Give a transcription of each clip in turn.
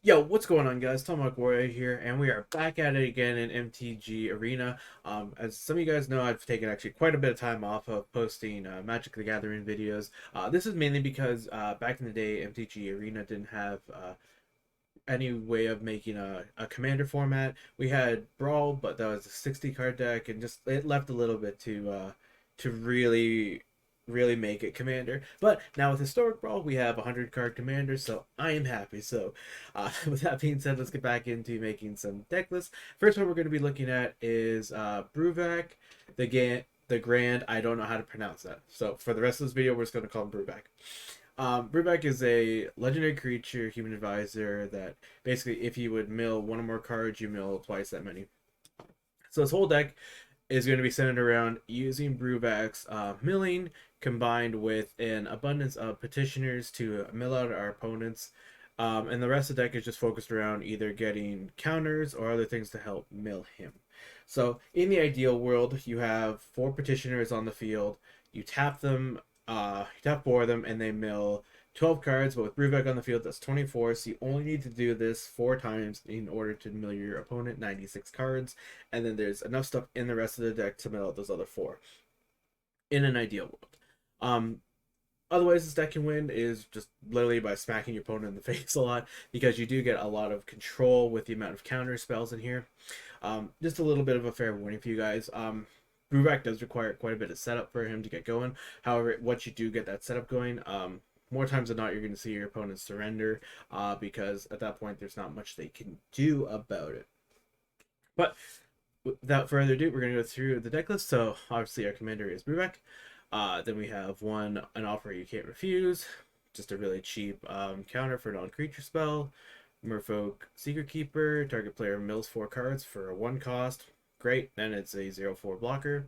Yo, what's going on, guys? Tomahawk Warrior here, and we are back at it again in MTG Arena. As some of you guys know, I've taken actually quite a bit of time off of posting Magic the Gathering videos. This is mainly because back in the day, MTG Arena didn't have any way of making a commander format. We had Brawl, but that was a 60 card deck, and just it left a little bit to really make it commander. But now with historic Brawl, we have 100 card commanders, so I am happy. So with that being said, let's get back into making some deck lists. First one we're going to be looking at is Bruvac, the Grand. I don't know how to pronounce that, so for the rest of this video, we're just going to call him Bruvac. Bruvac is a legendary creature, human advisor, that basically if you would mill one or more cards, you mill twice that many. So this whole deck is going to be centered around using Bruvac's milling combined with an abundance of petitioners to mill out our opponents. And the rest of the deck is just focused around either getting counters or other things to help mill him. So in the ideal world, you have 4 petitioners on the field. You tap them, you tap 4 of them, and they mill 12 cards. But with Bruvac on the field, that's 24. So you only need to do this 4 times in order to mill your opponent 96 cards. And then there's enough stuff in the rest of the deck to mill out those other 4 in an ideal world. Otherwise, this deck can win is just literally by smacking your opponent in the face a lot, because you do get a lot of control with the amount of counter spells in here. Just a little bit of a fair warning for you guys. Bruvac does require quite a bit of setup for him to get going. However, once you do get that setup going, more times than not, you're going to see your opponent surrender, because at that point, there's not much they can do about it. But without further ado, we're going to go through the deck list. So obviously, our commander is Bruvac. Then we have an offer you can't refuse, just a really cheap counter for a non-creature spell. Merfolk Secret Keeper, target player mills 4 cards for a 1 cost. Great, then it's a 0/4 blocker.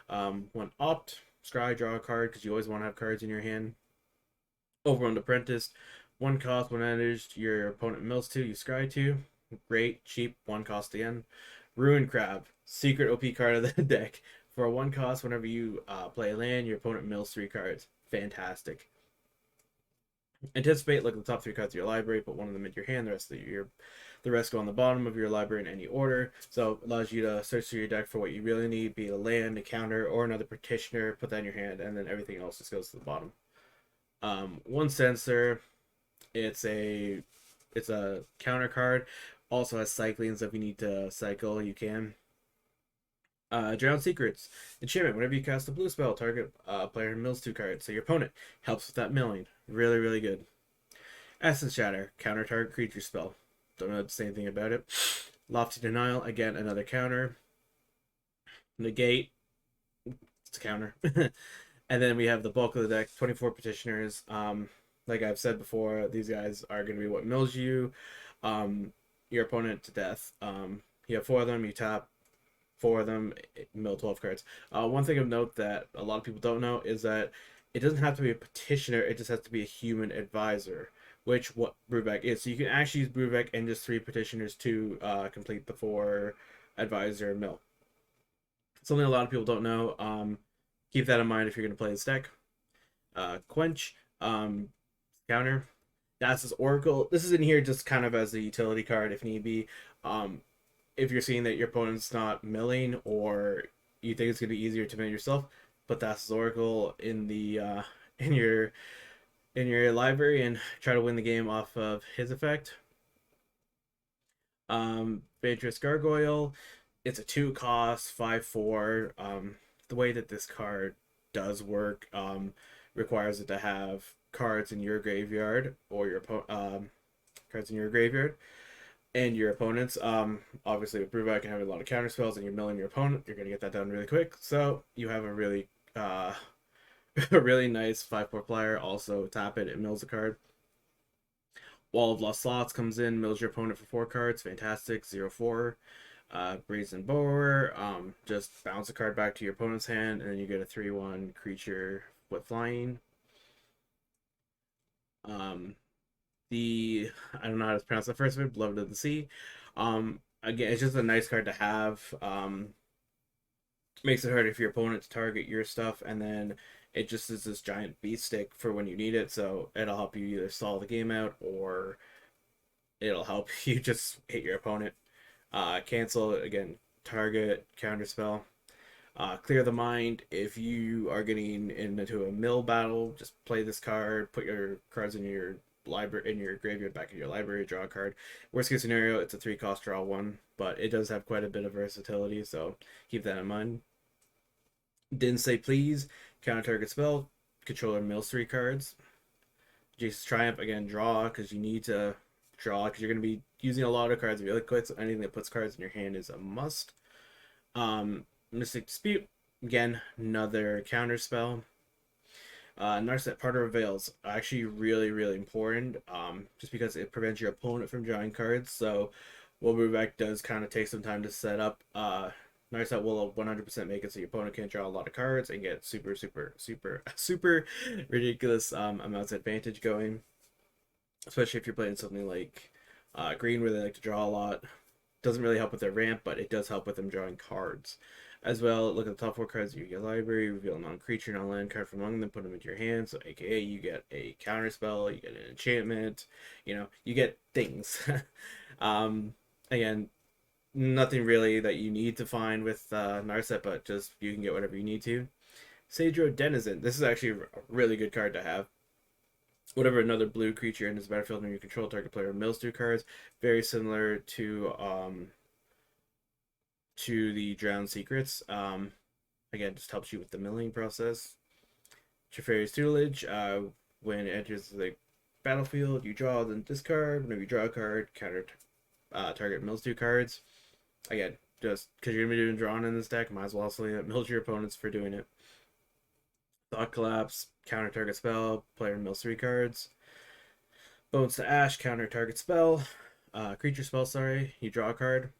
1 opt, scry, draw a card, because you always want to have cards in your hand. Overrun Apprentice, 1 cost, 1 enters, your opponent mills 2, you scry 2. Great, cheap, 1 cost again. Ruin Crab, secret OP card of the deck. For a 1 cost, whenever you play a land, your opponent mills 3 cards. Fantastic. Anticipate, look at the top 3 cards of your library, put one of them in your hand, the rest go on the bottom of your library in any order. So it allows you to search through your deck for what you really need, be it a land, a counter, or another petitioner, put that in your hand, and then everything else just goes to the bottom. 1 censor, it's a counter card, also has cycling, so if you need to cycle, you can. Drown Secrets. Enchantment. Whenever you cast a blue spell, target player mills 2 cards. So your opponent helps with that milling. Really, really good. Essence Shatter. Counter target creature spell. Don't know to say anything about it. Lofty Denial. Again, another counter. Negate. It's a counter. And then we have the bulk of the deck. 24 petitioners. Like I've said before, these guys are going to be what mills you, your opponent to death. You have 4 of them. You tap 4 of them, mill 12 cards. One thing of note that a lot of people don't know is that it doesn't have to be a petitioner, it just has to be a human advisor, which what Bruvac is. So you can actually use Bruvac and just 3 petitioners to complete the 4 advisor mill. Something a lot of people don't know. Keep that in mind if you're going to play this deck. Quench, counter. That's his Oracle. This is in here just kind of as a utility card if need be. If you're seeing that your opponent's not milling, or you think it's going to be easier to mill yourself, put Thassa's Oracle in the in your library and try to win the game off of his effect. Beatrice Gargoyle, it's a 2 cost 5/4. The way that this card does work requires it to have cards in your graveyard, or your cards in your graveyard and your opponents. Obviously with Bruvac and having a lot of counter spells and you're milling your opponent, you're gonna get that done really quick. So you have a really a really nice 5/4 flyer. Also tap it mills a card. Wall of Lost Slots comes in, mills your opponent for 4 cards. Fantastic. 0/4. Brazen Bower, just bounce a card back to your opponent's hand, and then you get a 3/1 creature with flying. I don't know how to pronounce the first of it, Beloved of the Sea. Again, it's just a nice card to have. Makes it harder for your opponent to target your stuff, and then it just is this giant beast stick for when you need it, so it'll help you either stall the game out or it'll help you just hit your opponent. Cancel, again, target, counterspell. Clear the mind. If you are getting into a mill battle, just play this card, put your cards in your library, in your graveyard, back in your library, draw a card. Worst case scenario, it's a 3-cost draw one, but it does have quite a bit of versatility, so keep that in mind. Didn't say please. Counter target spell. Controller mills 3 cards. Jace's Triumph, again, draw, because you need to draw, because you're going to be using a lot of cards. If you click, so anything that puts cards in your hand is a must. Mystic Dispute, again, another counter spell. Narset, Part of Veils, actually really, really important, just because it prevents your opponent from drawing cards. So, while Bruvac does kind of take some time to set up, Narset will 100% make it so your opponent can't draw a lot of cards and get super, super, super, super ridiculous amounts of advantage going. Especially if you're playing something like Green, where they like to draw a lot. Doesn't really help with their ramp, but it does help with them drawing cards. As well, look at the top 4 cards of your library, reveal a non-creature, non-land card from among them, put them into your hand. So, aka, you get a counter spell, you get an enchantment, you get things. Again, nothing really that you need to find with Narset, but just you can get whatever you need to. Sagro Denizen. This is actually a really good card to have. Whatever another blue creature in this battlefield under your control, target player mills 2 cards. Very similar to the Drowned Secrets. Again, just helps you with the milling process. Teferi's Tutelage. When it enters the battlefield, you draw, then discard. Whenever you draw a card, counter target mills 2 cards. Again, just because you're going to be doing drawing in this deck, might as well also mills your opponents for doing it. Thought Collapse, counter target spell, player mills 3 cards. Bones to Ash, counter target spell. Creature spell, sorry. You draw a card.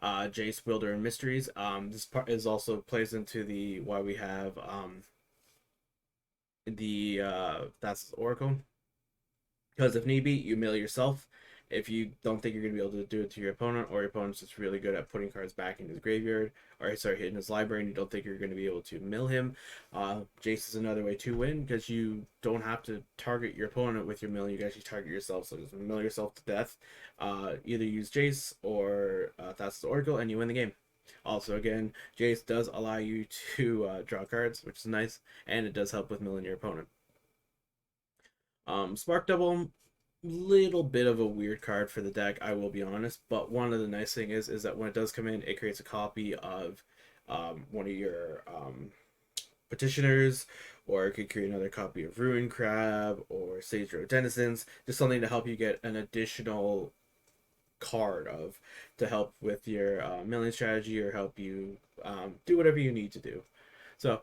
Jace, Wielder, and Mysteries. This part is also plays into the why we have the that's Oracle. Because if need be, you mill yourself. If you don't think you're going to be able to do it to your opponent, or your opponent's just really good at putting cards back in his graveyard, or sorry, hitting his library, and you don't think you're going to be able to mill him, Jace is another way to win, because you don't have to target your opponent with your mill. You actually target yourself, so just mill yourself to death. Either use Jace or that's the Oracle, and you win the game. Also, again, Jace does allow you to draw cards, which is nice, and it does help with milling your opponent. Spark Double, little bit of a weird card for the deck, I will be honest, but one of the nice thing is that when it does come in, it creates a copy of one of your petitioners, or it could create another copy of Ruin Crab or Sage Road Denizens, just something to help you get an additional card of to help with your milling strategy, or help you do whatever you need to do. So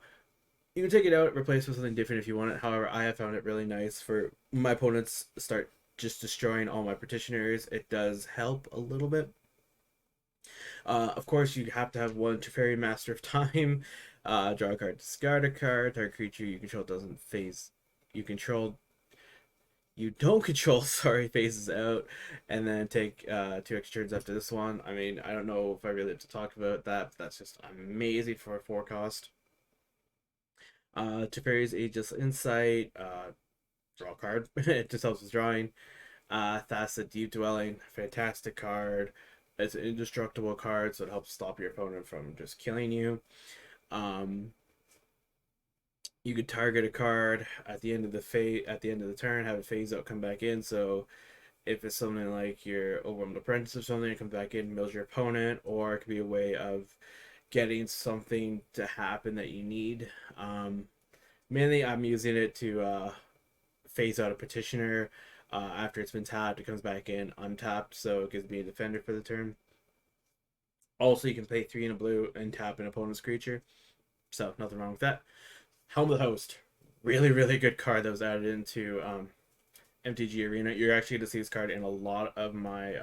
you can take it out, replace with something different if you want it. However, I have found it really nice for my opponents start just destroying all my petitioners. It does help a little bit. Of course, you have to have one Teferi Master of Time. Draw a card, discard a card. Target creature you control doesn't phase. You don't control, sorry, phases out, and then take 2 extra turns after this one. I mean, I don't know if I really have to talk about that, but that's just amazing for a 4-cost. Teferi's Ageless Insight, draw a card. It just helps with drawing. Thassa Deep Dwelling, fantastic card. It's an indestructible card, so it helps stop your opponent from just killing you. You could target a card at the end of the turn, have it phase out, come back in. So if it's something like your Overwhelmed Apprentice or something, it comes back in, mills your opponent, or it could be a way of getting something to happen that you need. Mainly, I'm using it to phase out a petitioner. After it's been tapped, it comes back in untapped, so it gives me a defender for the turn. Also, you can pay 3 in a blue and tap an opponent's creature, so nothing wrong with that. Helm of the Host, really, really good card that was added into MTG Arena. You're actually going to see this card in a lot of my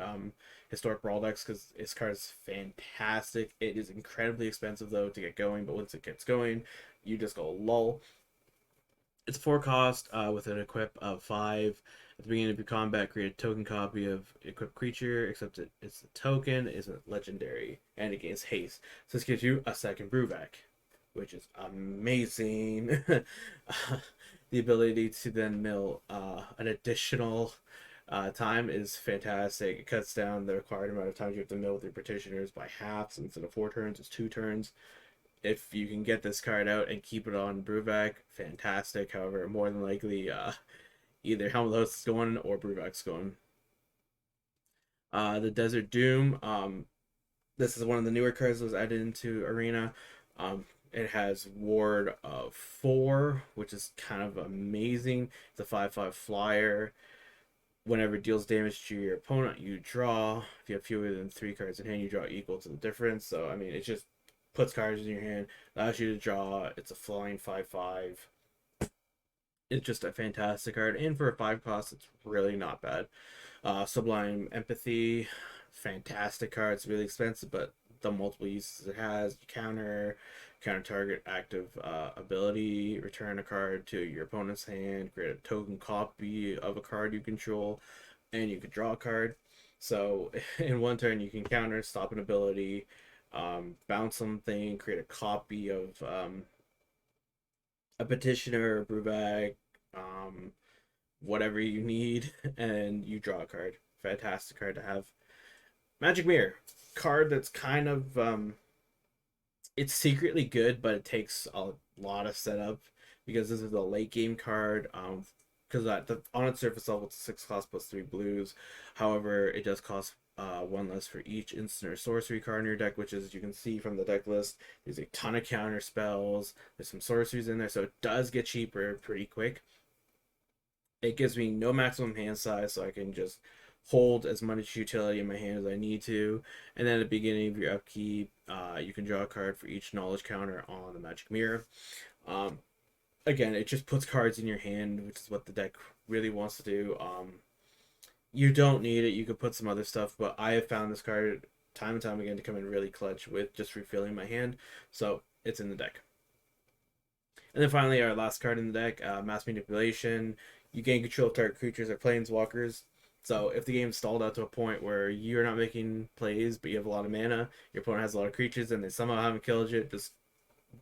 historic Brawl decks, because this card is fantastic. It is incredibly expensive, though, to get going, but once it gets going, you just go lull. It's 4-cost with an equip of 5. At the beginning of your combat, create a token copy of equipped creature, except it's a token, it isn't legendary, and it gains haste. So this gives you a second Bruvac, which is amazing. The ability to then mill an additional Time is fantastic. It cuts down the required amount of time you have to mill with your petitioners by half. So instead of 4 turns, it's 2 turns. If you can get this card out and keep it on Bruvac, fantastic. However, more than likely, either Helm of the Host is going or Bruvac's going. The Desert Doom. This is one of the newer cards that was added into Arena. It has Ward of 4, which is kind of amazing. It's a 5/5 flyer. Whenever it deals damage to your opponent, you draw. If you have fewer than 3 cards in hand, you draw equal to the difference. So, I mean, it just puts cards in your hand, allows you to draw. It's a flying 5/5. It's just a fantastic card. And for a 5 cost, it's really not bad. Sublime Empathy, fantastic card. It's really expensive, but the multiple uses it has, counter target active ability, return a card to your opponent's hand, create a token copy of a card you control, and you can draw a card. So in one turn, you can counter, stop an ability, bounce something, create a copy of a petitioner, Bruvac, whatever you need, and you draw a card. Fantastic card to have. Magic Mirror, card that's kind of it's secretly good, but it takes a lot of setup because this is a late game card. Because on its surface level, it's 6 cost plus 3 blues. However, it does cost 1 less for each instant or sorcery card in your deck, which is, as you can see from the deck list, there's a ton of counter spells. There's some sorceries in there, so it does get cheaper pretty quick. It gives me no maximum hand size, so I can just hold as much utility in my hand as I need to. And then at the beginning of your upkeep, you can draw a card for each knowledge counter on the Magic Mirror. Again, it just puts cards in your hand, which is what the deck really wants to do. You don't need it. You could put some other stuff, but I have found this card time and time again to come in really clutch with just refilling my hand. So it's in the deck. And then finally, our last card in the deck, Mass Manipulation. You gain control of target creatures or planeswalkers. So if the game's stalled out to a point where you're not making plays, but you have a lot of mana, your opponent has a lot of creatures, and they somehow haven't killed you, just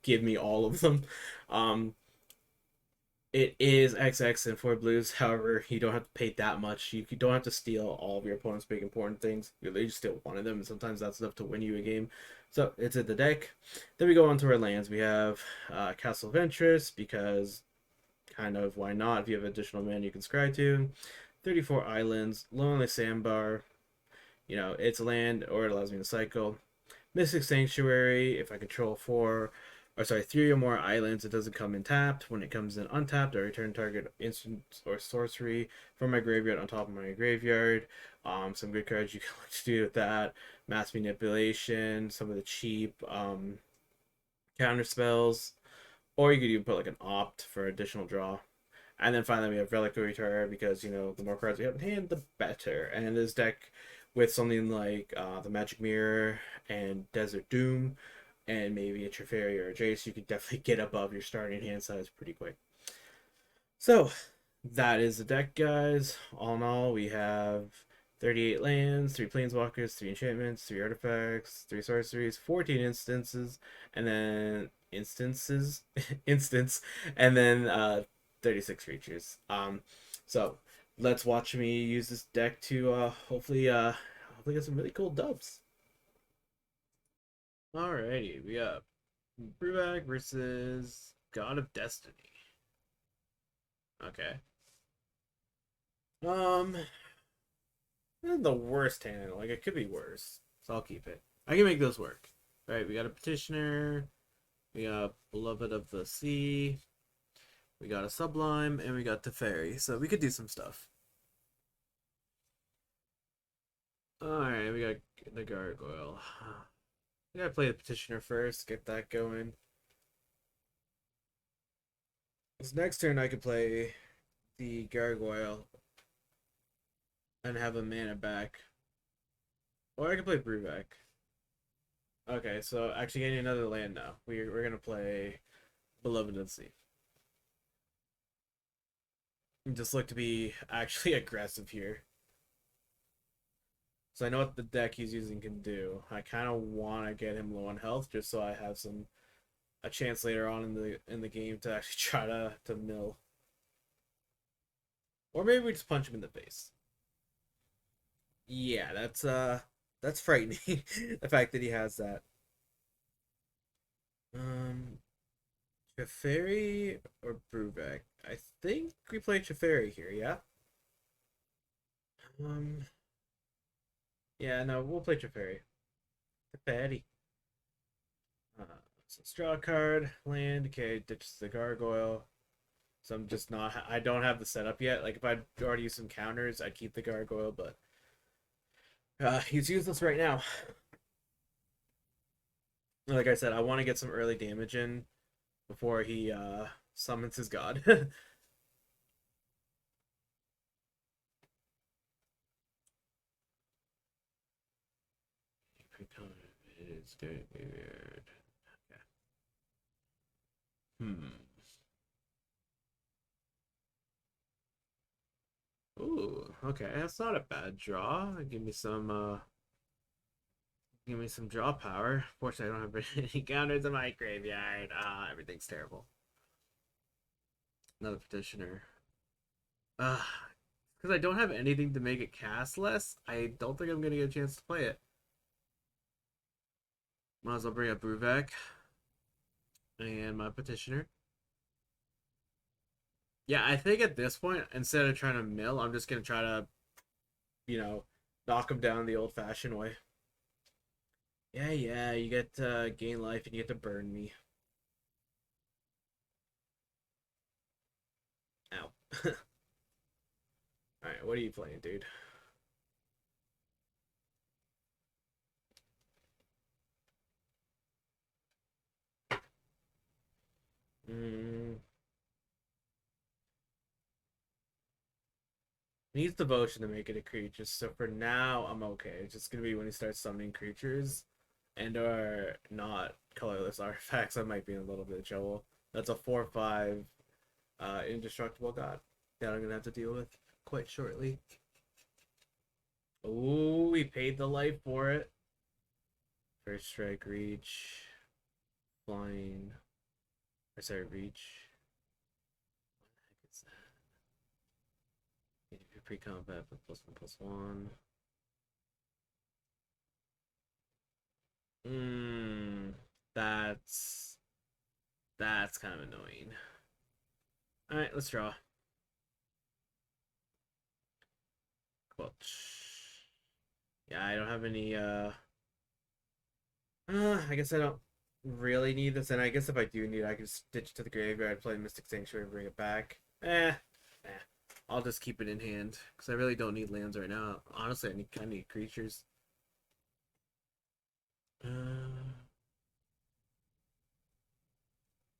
give me all of them. It is XX and 4 blues. However, you don't have to pay that much. You don't have to steal all of your opponent's big important things. You literally just steal one of them, and sometimes that's enough to win you a game. So it's in the deck. Then we go on to our lands. We have Castle of Interest, because kind of why not? If you have additional mana you can scry to. 34 islands. Lonely Sandbar. You know, it's land, or it allows me to cycle. Mystic Sanctuary, if I control 3 or more islands, it doesn't come in tapped. When it comes in untapped, I return target instant or sorcery from my graveyard on top of my graveyard. Some good cards you can look to do with that. Mass Manipulation, some of the cheap counter spells, or you could even put like an opt for additional draw. And then finally we have Reliquary Terror, because, you know, the more cards we have in hand, the better. And this deck, with something like the Magic Mirror and Desert Doom, and maybe a Treferi or a Jace, you could definitely get above your starting hand size pretty quick. So that is the deck, guys. All in all, we have 38 lands, 3 planeswalkers, 3 enchantments, 3 artifacts, 3 sorceries, 14 instances, and then instance, and then 36 creatures. So let's watch me use this deck to hopefully get some really cool dubs. Alrighty, we got Bruvac versus God of Destiny. Okay. The worst hand. Like, it could be worse, so I'll keep it. I can make this work. Alright, we got a Petitioner. We got Beloved of the Sea. We got a Sublime, and we got Teferi. So we could do some stuff. Alright, we got the Gargoyle. I gotta play the Petitioner first, get that going. This next turn I could play the Gargoyle and have a mana back. Or I could play Bruvac. Okay, so actually getting another land now. We're gonna play Beloved of the Sea. Just look to be actually aggressive here. So I know what the deck he's using can do. I kind of want to get him low on health, just so I have a chance later on in the game to actually try to mill. Or maybe we just punch him in the face. Yeah, that's frightening. The fact that he has that. Um, Teferi or Bruvac? I think we play Teferi here, yeah? Um, yeah, no, we'll play Teferi. Teferi. Uh, so draw a card, land, okay, ditches the gargoyle. So I'm just not, I don't have the setup yet. Like, if I'd already used some counters, I'd keep the gargoyle, but he's useless right now. Like I said, I want to get some early damage in before he summons his god. It's good. Weird. Okay. Hmm. Ooh, okay. That's not a bad draw. Give me some draw power. Fortunately, I don't have any counters in my graveyard. Everything's terrible. Another petitioner. Because I don't have anything to make it cast less, I don't think I'm gonna get a chance to play it. Might as well bring up Bruvac and my petitioner. Yeah, I think at this point, instead of trying to mill, I'm just gonna try to, you know, knock him down the old-fashioned way. Yeah, yeah, you get to gain life and you get to burn me. Ow. Alright, what are you playing, dude? Mm, needs devotion to make it a creature, so for now, I'm okay. It's just gonna be when he starts summoning creatures and or not colorless artifacts, I might be in a little bit of trouble. That's a 4/5 indestructible god that I'm gonna have to deal with quite shortly. Ooh, we paid the life for it. First strike, reach, flying. I sorry, reach. What the heck is that? Need to be pre-combat, but +1/+1. Mmm, that's that's kind of annoying. All right, let's draw. Quelch. Yeah, I don't have any. I guess I don't really need this, and I guess if I do need it, I can stitch to the graveyard, play Mystic Sanctuary, and bring it back. Eh. I'll just keep it in hand because I really don't need lands right now. Honestly, I need creatures. Uh,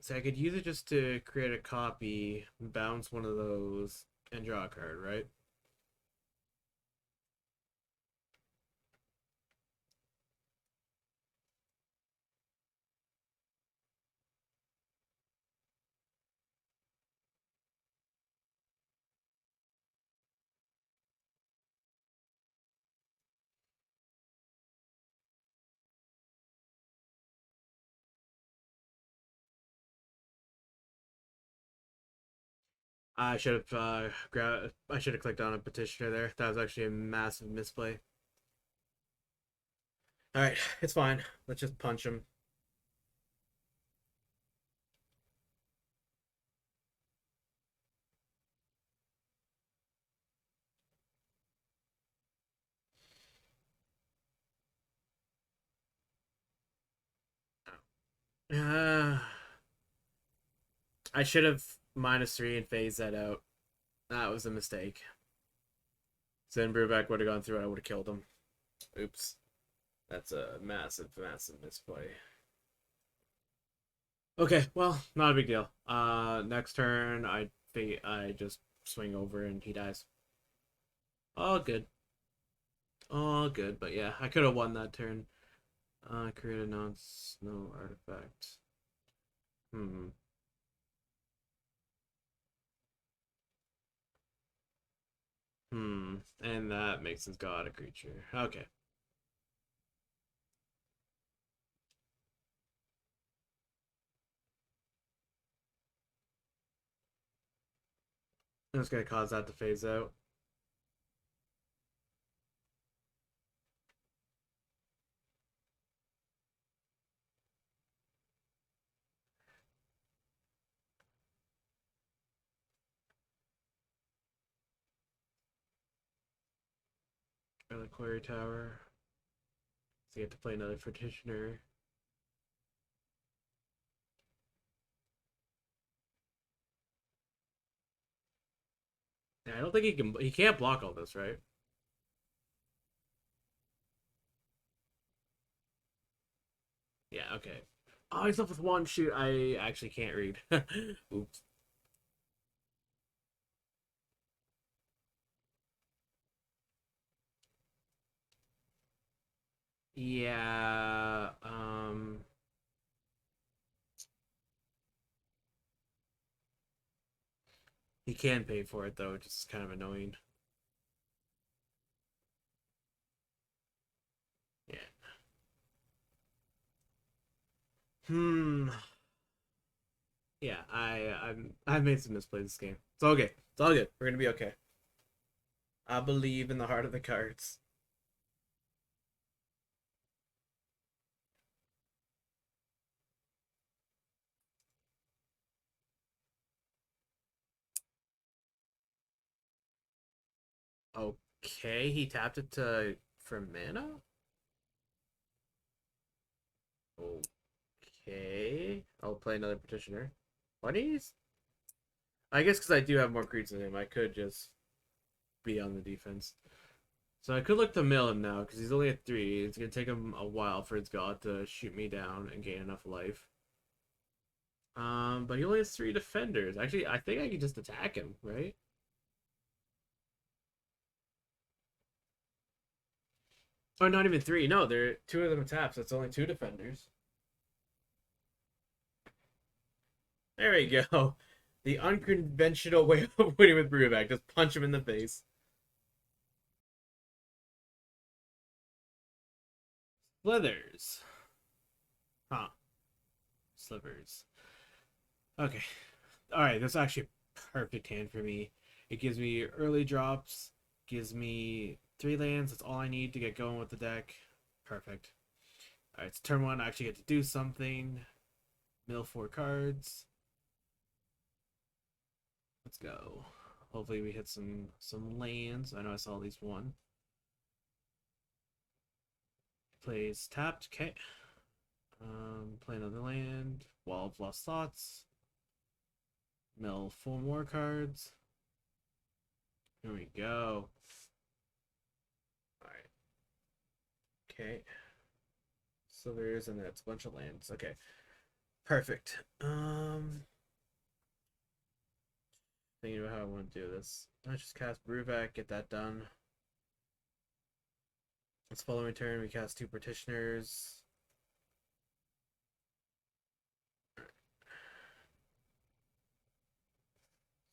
so I could use it just to create a copy, bounce one of those, and draw a card, right? I should have I should have clicked on a petitioner there. That was actually a massive misplay. All right, it's fine. Let's just punch him. Uh, I should have -3 and phased that out. That was a mistake. So then Bruvac would have gone through and I would have killed him. Oops. That's a massive, massive misplay. Okay, well, not a big deal. Next turn, I just swing over and he dies. All good. All good, but yeah, I could have won that turn. Create a non-snow artifact. Hmm. And that makes his god a creature. Okay. That's gonna cause that to phase out. Reliquary Tower. So you have to play another Petitioner. Yeah, I don't think he can. He can't block all this, right? Yeah. Okay. Oh, he's up with one. Shoot, I actually can't read. Oops. Yeah. He can pay for it though, which is kind of annoying. Yeah. Hmm. Yeah, I've made some misplays this game. It's all good. It's all good. We're gonna be okay. I believe in the heart of the cards. Okay, he tapped it to for mana. Okay, I'll play another petitioner. What is? I guess because I do have more creeps than him, I could just be on the defense. So I could look to mill him now because he's only at 3. It's gonna take him a while for his god to shoot me down and gain enough life. But he only has 3 defenders. Actually, I think I could just attack him, right? Or not even 3. No, there 2 of them taps. That's only 2 defenders. There we go. The unconventional way of winning with Bruvac. Just punch him in the face. Slithers. Huh. Slivers. Okay. Alright, that's actually a perfect hand for me. It gives me early drops, gives me 3 lands. That's all I need to get going with the deck. Perfect. Alright, so turn 1, I actually get to do something. Mill 4 cards. Let's go. Hopefully we hit some lands. I know I saw at least one. Plays tapped. Okay. Play another land. Wall of Lost Thoughts. Mill 4 more cards. Here we go. Alright. Okay. So there's and that's a bunch of lands. Okay. Perfect. Thinking about how I want to do this. Let's just cast Bruvac, get that done. Let's following turn, we cast 2 petitioners.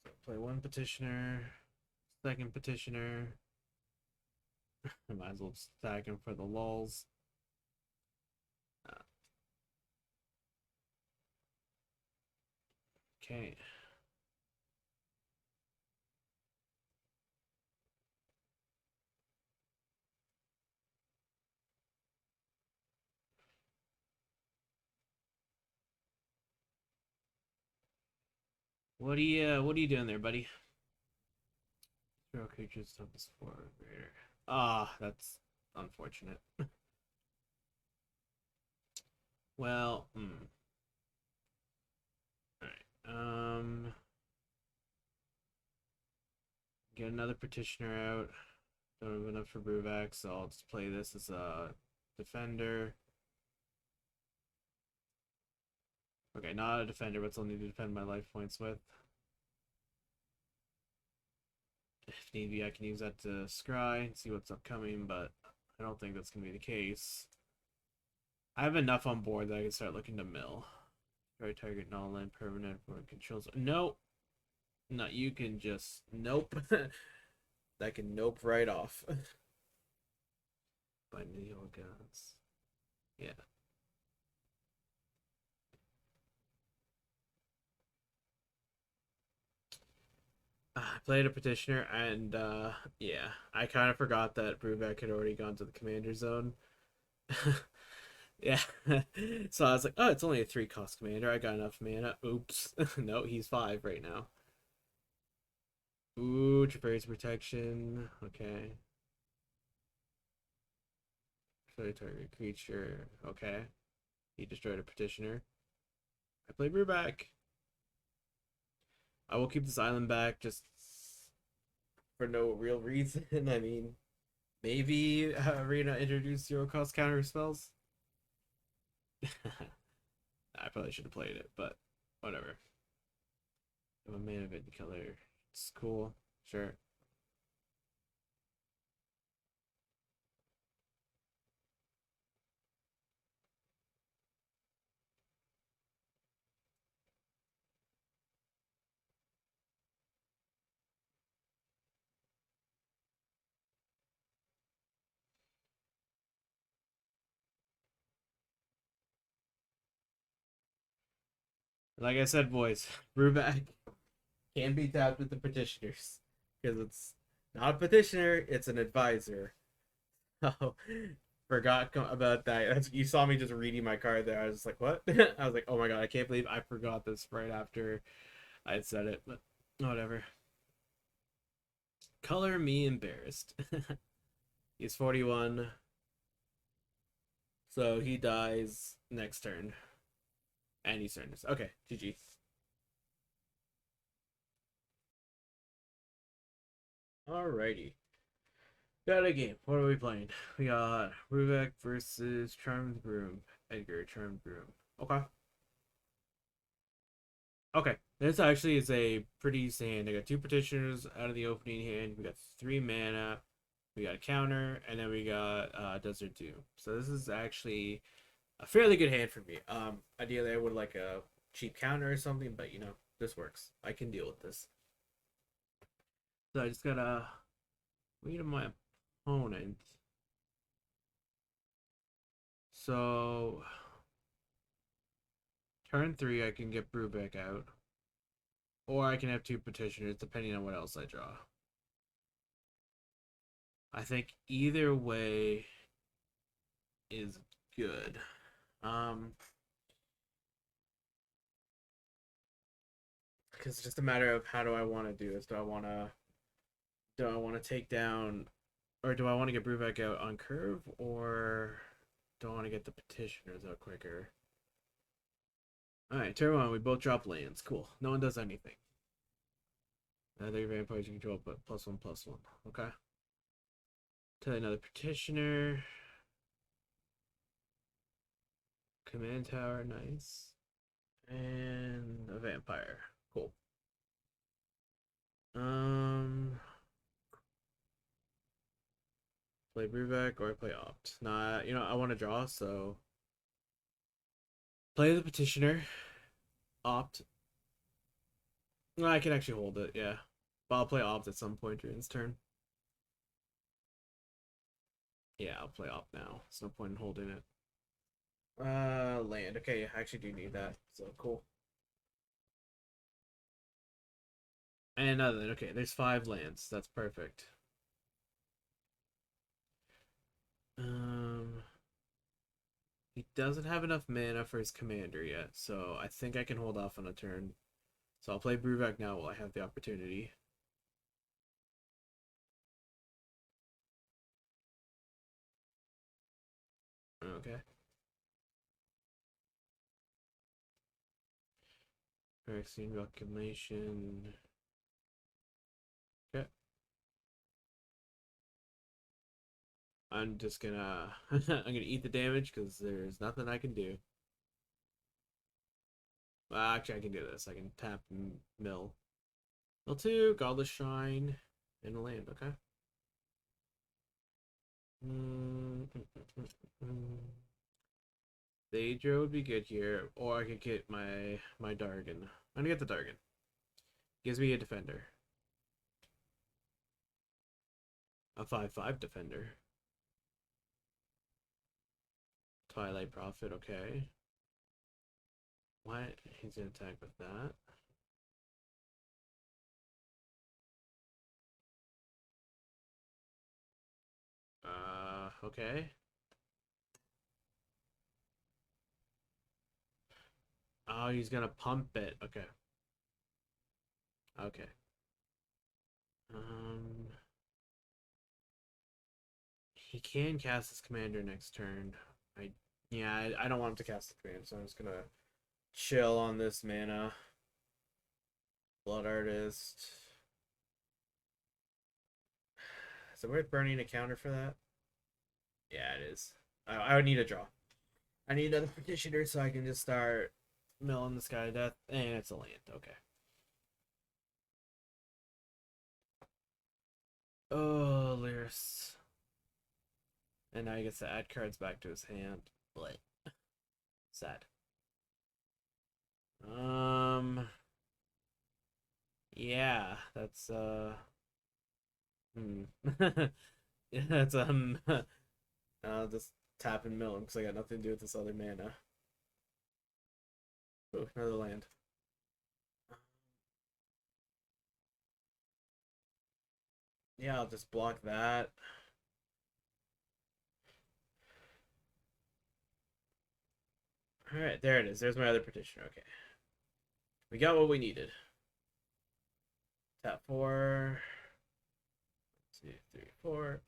So play 1 petitioner, 2nd petitioner. I might as well stack him for the lulls. Okay. What are you doing there, buddy? Throw creatures up this 4 or greater. Ah, that's unfortunate. Well, alright. Get another petitioner out. Don't have enough for Bruvac, so I'll just play this as a defender. Okay, not a defender, but still need to defend my life points with. If need be, I can use that to scry and see what's upcoming, but I don't think that's going to be the case. I have enough on board that I can start looking to mill. Try target non-land permanent for controls. Nope. No, you can just nope. That can nope right off. By Neil guns. Yeah. I played a petitioner and yeah, I kind of forgot that Bruvac had already gone to the commander zone. Yeah. So I was like, oh, it's only a 3 cost commander. I got enough mana. Oops. No, he's 5 right now. Ooh, Traverse Protection. Okay. Destroy target creature. Okay. He destroyed a petitioner. I play Bruvac. I will keep this island back just for no real reason. I mean, maybe Arena introduced zero cost counter spells. I probably should have played it, but whatever. I'm a man of any color. It's cool. Sure. Like I said, boys, Bruvac can be tapped with the petitioners because it's not a petitioner, it's an advisor. Oh, forgot about that. You saw me just reading my card there. I was just like, what? I was like, oh my god, I can't believe I forgot this right after I had said it, but whatever. Color me embarrassed. He's 41, so he dies next turn. And he surrenders. Okay, GG. Alrighty. Got a game. What are we playing? We got Bruvac versus Charmed Groom. Edgar, Charmed Groom. Okay. Okay. This actually is a pretty decent hand. I got two petitioners out of the opening hand. We got 3 mana. We got a counter, and then we got Desert Doom. So this is actually a fairly good hand for me. Ideally I would like a cheap counter or something, but you know, this works. I can deal with this. So I just gotta wait on my opponent. So turn 3 I can get Bruvac out. Or I can have two petitioners depending on what else I draw. I think either way is good. Because it's just a matter of how do I want to do this? Do I want to take down, or do I want to get Bruvac out on curve, or do I want to get the petitioners out quicker? All right, turn 1. We both drop lands. Cool. No one does anything. Other vampires you control, but +1/+1. Okay. To another petitioner. Command tower, nice. And a vampire. Cool. Play Bruvac or I play Opt. Nah, you know, I want to draw, so play the petitioner. Opt. No, I can actually hold it, yeah. But I'll play Opt at some point during this turn. Yeah, I'll play Opt now. There's no point in holding it. Land. Okay, I actually do need that. So cool. And another land. Okay, there's 5 lands. That's perfect. He doesn't have enough mana for his commander yet, so I think I can hold off on a turn. So I'll play Bruvac now while I have the opportunity. Okay. Vaccine reclamation. Okay. I'm just gonna I'm gonna eat the damage because there's nothing I can do. Well, actually, I can do this. I can tap mill. Mill 2, Godless Shrine, and a land. Okay. Daedra would be good here, or I could get my Dargon. I'm gonna get the Dargon. Gives me a defender. A 5/5 defender. Twilight Prophet, okay. What? He's gonna attack with that. Okay. Oh, he's gonna pump it. Okay. Okay. Um, He can cast his commander next turn. I don't want him to cast the command, so I'm just gonna chill on this mana. Blood Artist. Is it worth burning a counter for that? Yeah, it is. I would need a draw. I need another petitioner so I can just start milling this guy to death. And it's a land. Okay. Oh, Lyris. And now he gets to add cards back to his hand. What? Sad. Yeah, that's yeah, that's I'll just tap and mill him because I got nothing to do with this other mana. Oh, another land. Yeah, I'll just block that. Alright, there it is. There's my other petitioner. Okay. We got what we needed. Tap 4. 1, 2, 3, 4.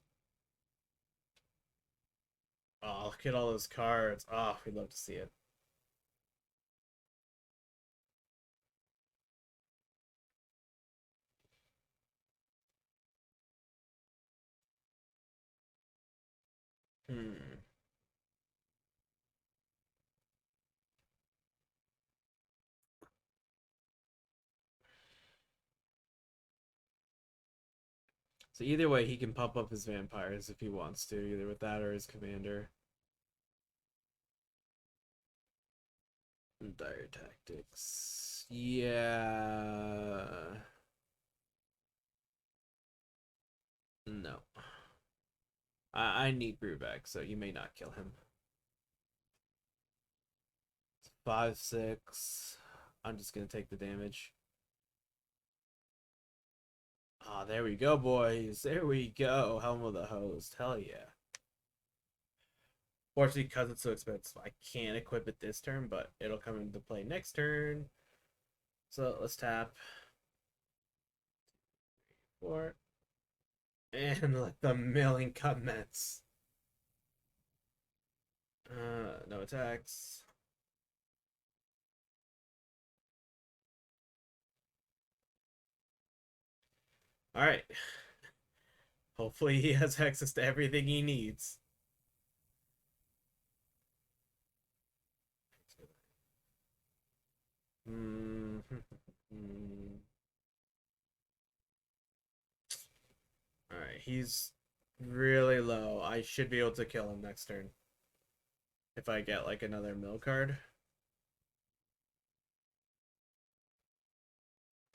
Oh, look at all those cards. Oh, we'd love to see it. Hmm. So either way, he can pump up his vampires if he wants to, either with that or his commander. Dire Tactics. Yeah. No. I need Bruvac, so you may not kill him. 5, 6. I'm just gonna take the damage. Ah, there we go, boys. There we go. Helm of the Host. Hell yeah. Fortunately, because it's so expensive, I can't equip it this turn, but it'll come into play next turn. So let's tap. 4. And let the milling commence. No attacks. Alright. Hopefully he has access to everything he needs. Mm -hmm. Alright, he's really low. I should be able to kill him next turn. If I get like another mill card.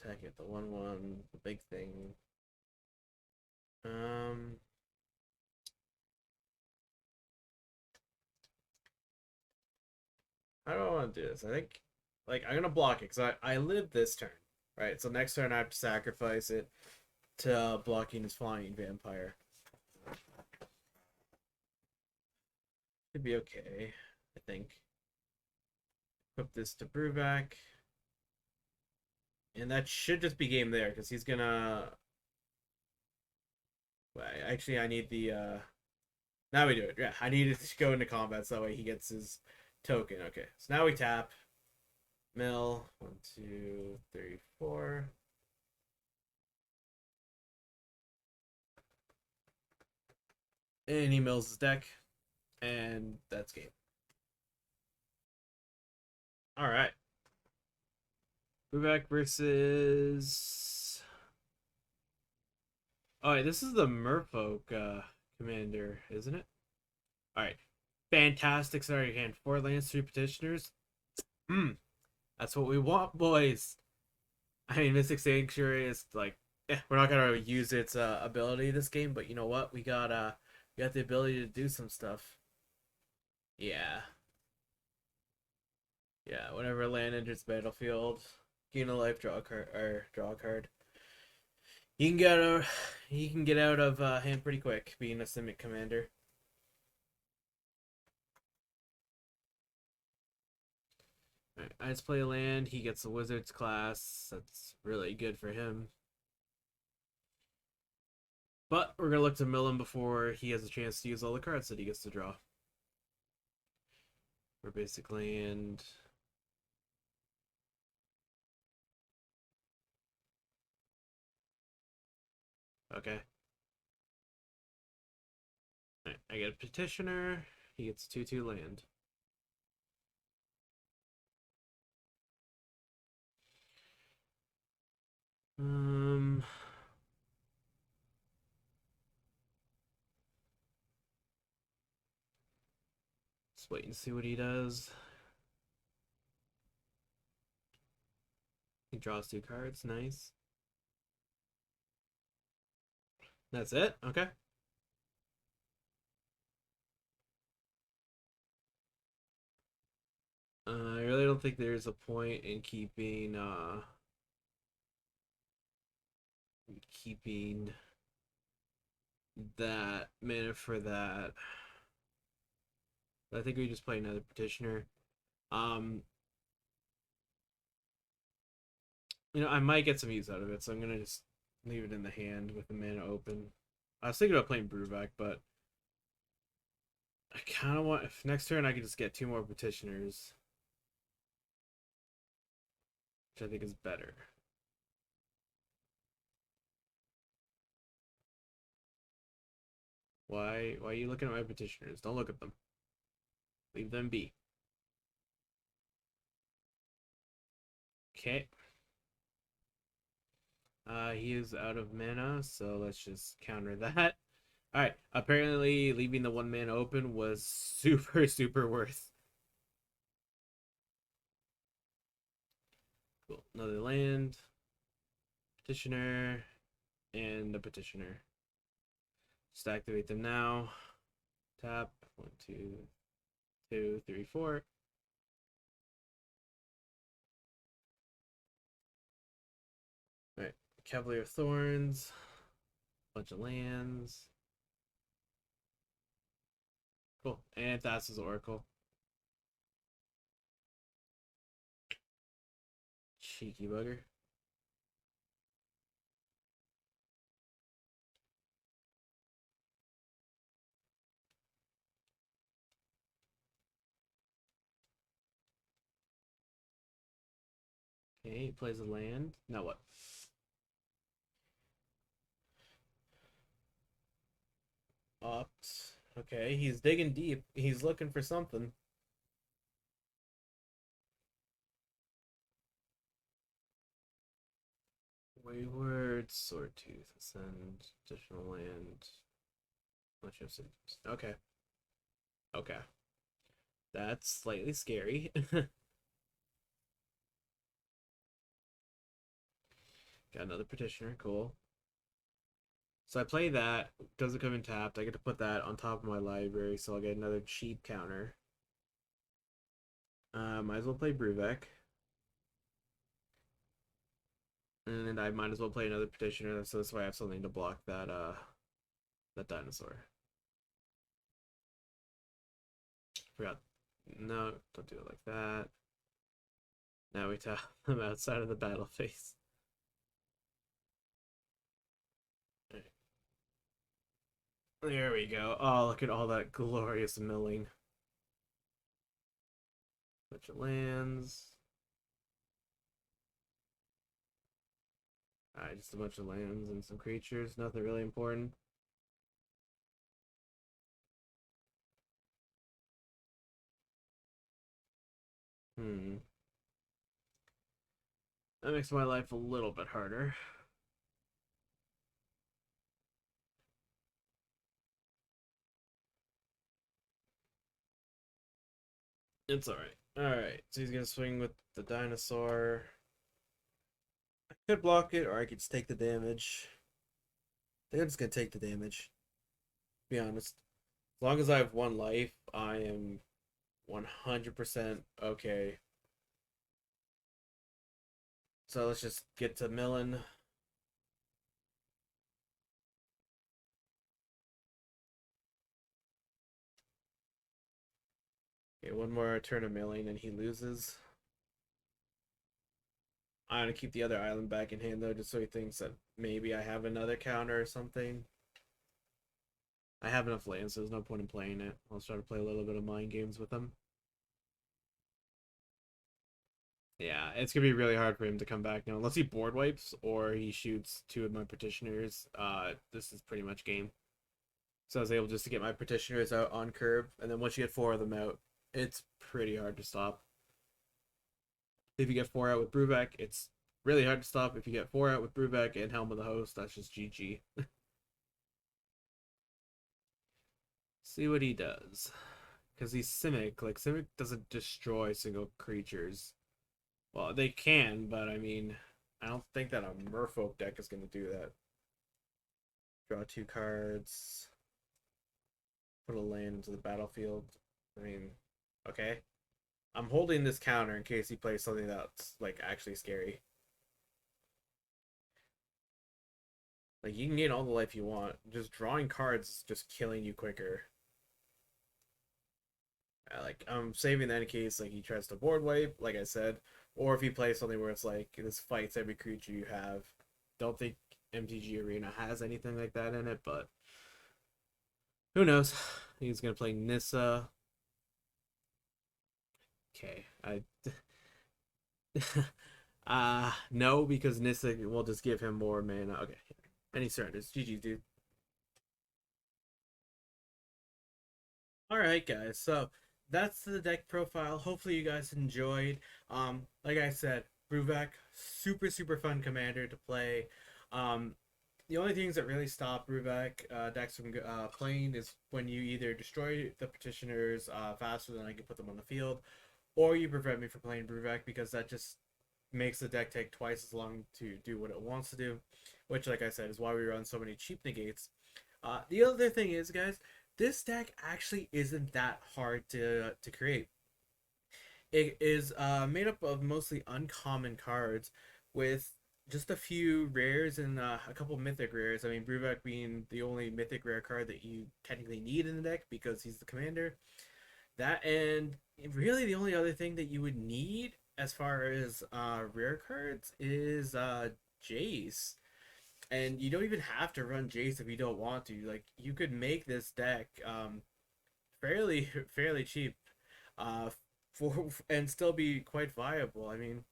Attack it, the 1/1, the big thing. How do I want to do this? I think, like, I'm gonna block it because I live this turn, right? So next turn I have to sacrifice it to blocking his flying vampire. Should be okay, I think. Put this to Bruvac. And that should just be game there, because he's gonna... Well, actually, I need the... Now we do it. Yeah, I need it to go into combat, so that way he gets his token. Okay, so now we tap. Mill. 1, 2, 3, 4. And he mills his deck. And that's game. Alright. Bruvac versus... Alright, this is the Merfolk commander, isn't it? Alright. Fantastic start of your hand. 4 lands, 3 petitioners. That's what we want, boys. I mean, Mystic Sanctuary is like, we're not gonna use its ability this game, but you know what? We got the ability to do some stuff. Yeah. Yeah, whenever a land enters the battlefield, gain a life, draw a card, or draw a card. He can get out of hand pretty quick, being a Simic commander. Right, I just play land. He gets the Wizard's class. That's really good for him. But we're gonna look to mill him before he has a chance to use all the cards that he gets to draw. We're basically in. Okay. Right, I get a petitioner. He gets 2/2 land. Um. Let's wait and see what he does. He draws 2 cards. Nice. That's it? Okay. I really don't think there's a point in keeping that mana for that. I think we just play another petitioner. Um, I might get some use out of it, so I'm gonna just leave it in the hand with the mana open. I was thinking about playing Bruvac, but I kind of want if next turn I could just get 2 more petitioners, which I think is better. Why are you looking at my petitioners? Don't look at them. Leave them be. Okay. He is out of mana, so let's just counter that. Alright, apparently leaving the 1 mana open was super, super worth. Cool. Another land, petitioner, and a petitioner. Just activate them now. Tap. 1, 2, 2, 3, 4. Alright, Cavalier of Thorns. Bunch of lands. Cool. And Thassa's Oracle. Cheeky bugger. Okay, he plays a land. Now what? Opt. Okay, he's digging deep. He's looking for something. Wayward, Swordtooth, Ascend, additional land. Much of symptoms. Okay. Okay. That's slightly scary. Got another petitioner, cool. So I play that, doesn't come in tapped. I get to put that on top of my library, so I'll get another cheap counter. Might as well play Bruvac. And I might as well play another petitioner, so this way I have something to block that dinosaur. Forgot. No, don't do it like that. Now we tap them outside of the battle phase. Right. There we go. Oh, look at all that glorious milling. Bunch of lands. Alright, just a bunch of lands and some creatures. Nothing really important. That makes my life a little bit harder. It's alright. Alright, so he's gonna swing with the dinosaur. I could block it, or I could just take the damage. I think I'm just gonna take the damage. To be honest. As long as I have 1 life, I am 100% okay. So let's just get to milling. Okay, 1 more turn of milling and he loses. I'm gonna keep the other island back in hand though, just so he thinks that maybe I have another counter or something. I have enough lands, so there's no point in playing it. I'll try to play a little bit of mind games with him. Yeah, it's gonna be really hard for him to come back now, unless he board wipes or he shoots two of my petitioners. This is pretty much game. So I was able just to get my petitioners out on curve, and then once you get four of them out, it's pretty hard to stop. If you get four out with Bruvac, it's really hard to stop. If you get four out with Bruvac and Helm of the Host, that's just GG. See what he does. Because he's Simic. Like, Simic doesn't destroy single creatures. Well, they can, but I mean, I don't think that a Merfolk deck is going to do that. Draw two cards. Put a land into the battlefield. I mean, okay. I'm holding this counter in case he plays something that's, like, actually scary. Like, you can gain all the life you want. Just drawing cards is just killing you quicker. Like, I'm saving that in case, like, he tries to board wipe, like I said. Or if he plays something where it's like, this fights every creature you have. Don't think MTG Arena has anything like that in it, but who knows? He's going to play Nissa. Okay, no, because Nissa will just give him more mana. Okay, and he surrenders. GG, dude. Alright, guys, so that's the deck profile. Hopefully you guys enjoyed. Like I said, Bruvac, super fun commander to play. The only things that really stop Bruvac decks from playing is when you either destroy the petitioners faster than I can put them on the field, or you prevent me from playing Bruvac, because that just makes the deck take twice as long to do what it wants to do, which, like I said, is why we run so many cheap negates. The other thing is, guys, this deck actually isn't that hard to create. It is made up of mostly uncommon cards with just a few rares and a couple mythic rares. I mean, Bruvac being the only mythic rare card that you technically need in the deck because he's the commander. That, and really the only other thing that you would need as far as rare cards is Jace. And you don't even have to run Jace if you don't want to. Like, you could make this deck fairly cheap for and still be quite viable. I mean,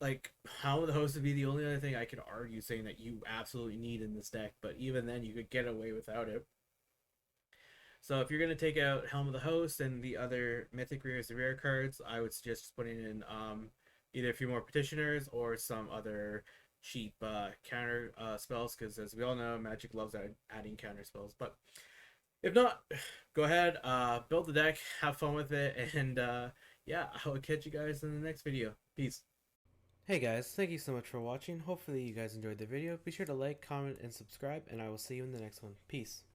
like, how the host would be the only other thing I could argue saying that you absolutely need in this deck, but even then you could get away without it. So if you're gonna take out Helm of the Host and the other mythic rares, the rare cards, I would suggest putting in either a few more petitioners or some other cheap counter spells, because as we all know, Magic loves adding counter spells. But if not, go ahead, build the deck, have fun with it, and yeah, I will catch you guys in the next video. Peace. Hey guys, thank you so much for watching. Hopefully you guys enjoyed the video. Be sure to like, comment, and subscribe, and I will see you in the next one. Peace.